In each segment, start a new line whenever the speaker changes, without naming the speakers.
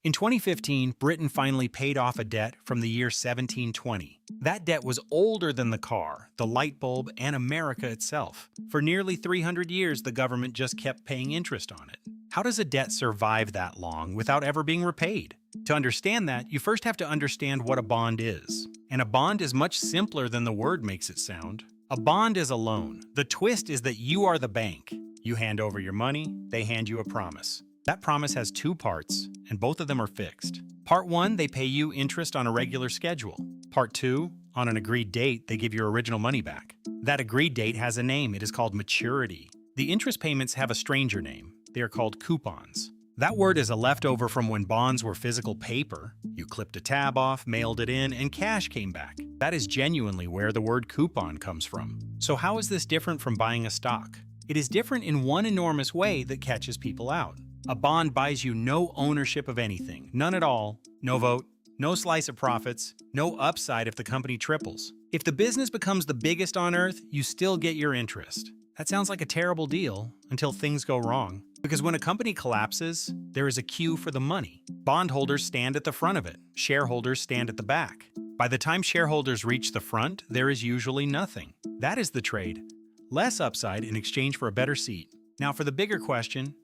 In 2015, Britain finally paid off a debt from the year 1720. That debt was older than the car, the light bulb, and America itself. For nearly 300 years, the government just kept paying interest on it. How does a debt survive that long without ever being repaid? To understand that, you first have to understand what a bond is. And a bond is much simpler than the word makes it sound. A bond is a loan. The twist is that you are the bank. You hand over your money, they hand you a promise. That promise has two parts, and both of them are fixed. Part 1, they pay you interest on a regular schedule. Part 2, on an agreed date, they give your original money back. That agreed date has a name. It is called maturity. The interest payments have a stranger name. They are called coupons. That word is a leftover from when bonds were physical paper. You clipped a tab off, mailed it in, and cash came back. That is genuinely where the word coupon comes from. So how is this different from buying a stock? It is different in one enormous way that catches people out. A bond buys you no ownership of anything, none at all, no vote, no slice of profits, no upside if the company triples. If the business becomes the biggest on earth, you still get your interest. That sounds like a terrible deal until things go wrong. Because when a company collapses, there is a queue for the money. Bondholders stand at the front of it. Shareholders stand at the back. By the time shareholders reach the front, there is usually nothing. That is the trade. Less upside in exchange for a better seat. Now for the bigger question,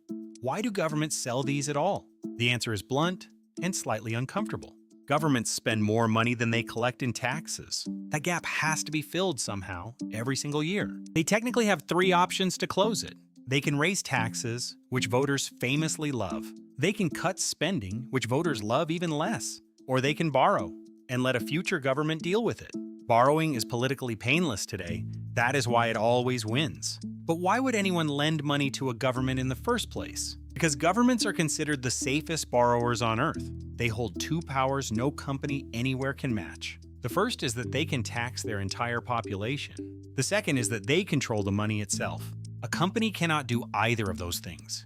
why do governments sell these at all? The answer is blunt and slightly uncomfortable. Governments spend more money than they collect in taxes. That gap has to be filled somehow every single year. They technically have three options to close it. They can raise taxes, which voters famously love. They can cut spending, which voters love even less. Or they can borrow and let a future government deal with it. Borrowing is politically painless today. That is why it always wins. But why would anyone lend money to a government in the first place? Because governments are considered the safest borrowers on earth. They hold two powers no company anywhere can match. The first is that they can tax their entire population. The second is that they control the money itself. A company cannot do either of those things.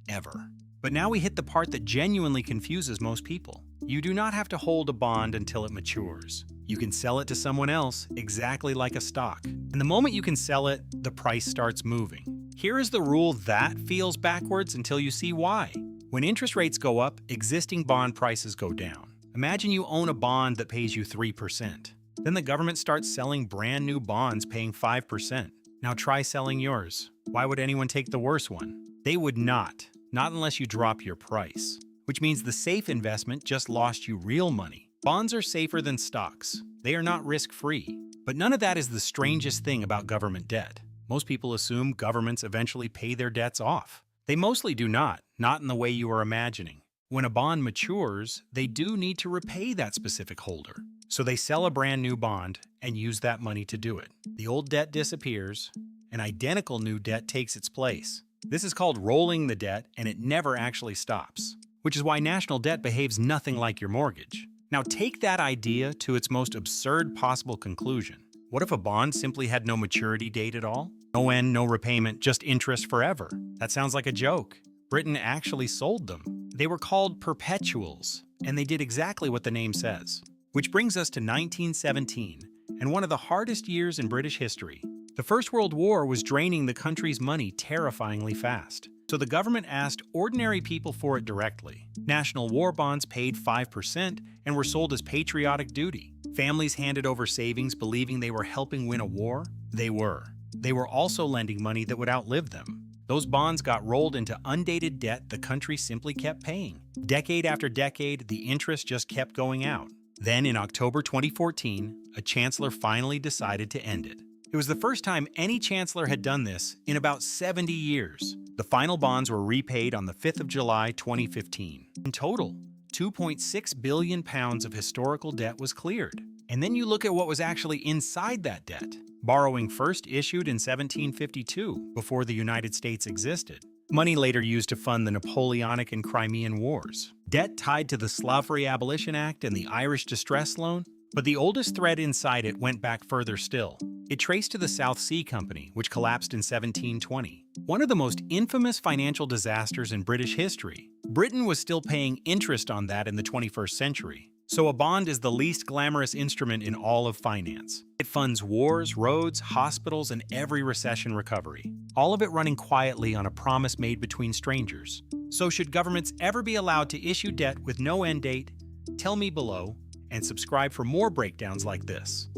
Ever. But now we hit the part that genuinely confuses most people. You do not have to hold a bond until it matures. You can sell it to someone else exactly like a stock. And the moment you can sell it, the price starts moving. Here is the rule that feels backwards until you see why. When interest rates go up, existing bond prices go down. Imagine you own a bond that pays you 3%. Then the government starts selling brand new bonds paying 5%. Now try selling yours. Why would anyone take the worse one? They would not unless you drop your price. Which means the safe investment just lost you real money. Bonds are safer than stocks. They are not risk-free. But none of that is the strangest thing about government debt. Most people assume governments eventually pay their debts off. They mostly do not in the way you are imagining. When a bond matures, they do need to repay that specific holder. So they sell a brand new bond and use that money to do it. The old debt disappears, an identical new debt takes its place. This is called rolling the debt, and it never actually stops. Which is why national debt behaves nothing like your mortgage. Now take that idea to its most absurd possible conclusion. What if a bond simply had no maturity date at all? No end, no repayment, just interest forever. That sounds like a joke. Britain actually sold them. They were called perpetuals, and they did exactly what the name says. Which brings us to 1917, and one of the hardest years in British history. The First World War was draining the country's money terrifyingly fast. So the government asked ordinary people for it directly. National war bonds paid 5% and were sold as patriotic duty. Families handed over savings believing they were helping win a war. They were. They were also lending money that would outlive them. Those bonds got rolled into undated debt the country simply kept paying. Decade after decade, the interest just kept going out. Then in October 2014, a chancellor finally decided to end it. It was the first time any chancellor had done this in about 70 years. The final bonds were repaid on the 5th of July 2015. In total, £2.6 billion of historical debt was cleared. And then you look at what was actually inside that debt. Borrowing first issued in 1752, before the United States existed. Money later used to fund the Napoleonic and Crimean Wars. Debt tied to the Slavery Abolition Act and the Irish Distress Loan. But the oldest thread inside it went back further still. It traced to the South Sea Company, which collapsed in 1720. One of the most infamous financial disasters in British history. Britain was still paying interest on that in the 21st century. So a bond is the least glamorous instrument in all of finance. It funds wars, roads, hospitals, and every recession recovery. All of it running quietly on a promise made between strangers. So should governments ever be allowed to issue debt with no end date? Tell me below, and subscribe for more breakdowns like this.